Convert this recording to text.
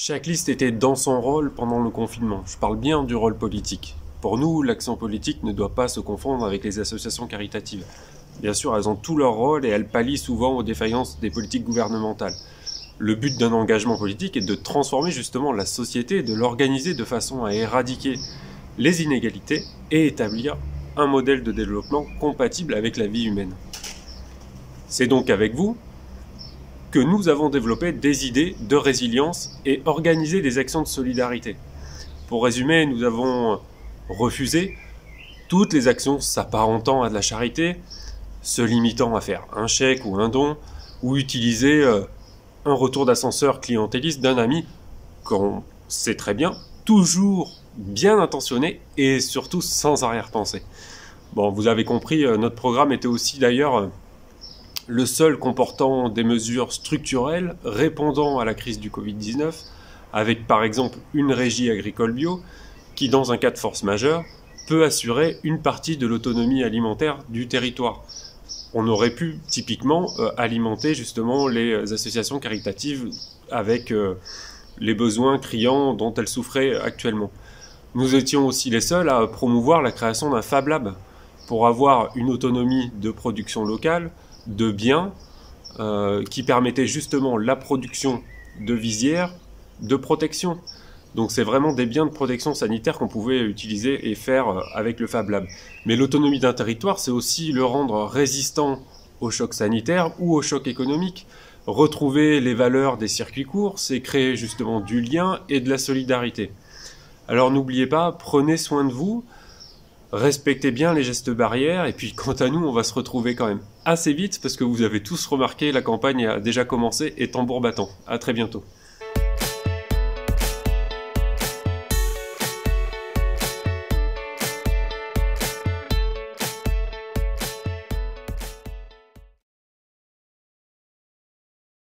Chaque liste était dans son rôle pendant le confinement. Je parle bien du rôle politique. Pour nous, l'action politique ne doit pas se confondre avec les associations caritatives. Bien sûr, elles ont tout leur rôle et elles pallient souvent aux défaillances des politiques gouvernementales. Le but d'un engagement politique est de transformer justement la société et de l'organiser de façon à éradiquer les inégalités et établir un modèle de développement compatible avec la vie humaine. C'est donc avec vous que nous avons développé des idées de résilience et organisé des actions de solidarité. Pour résumer, nous avons refusé toutes les actions s'apparentant à de la charité, se limitant à faire un chèque ou un don, ou utiliser un retour d'ascenseur clientéliste d'un ami qu'on sait très bien, toujours bien intentionné et surtout sans arrière-pensée. Bon, vous avez compris, notre programme était aussi d'ailleurs le seul comportant des mesures structurelles répondant à la crise du Covid-19, avec par exemple une régie agricole bio qui, dans un cas de force majeure, peut assurer une partie de l'autonomie alimentaire du territoire. On aurait pu typiquement alimenter justement les associations caritatives avec les besoins criants dont elles souffraient actuellement. Nous étions aussi les seuls à promouvoir la création d'un Fab Lab pour avoir une autonomie de production locale, de biens, qui permettait justement la production de visières, de protection. Donc c'est vraiment des biens de protection sanitaire qu'on pouvait utiliser et faire avec le Fab Lab. Mais l'autonomie d'un territoire, c'est aussi le rendre résistant aux chocs sanitaires ou aux chocs économiques. Retrouver les valeurs des circuits courts, c'est créer justement du lien et de la solidarité. Alors n'oubliez pas, prenez soin de vous, respectez bien les gestes barrières, et puis quant à nous, on va se retrouver quand même assez vite, parce que vous avez tous remarqué, la campagne a déjà commencé et tambour battant. À très bientôt.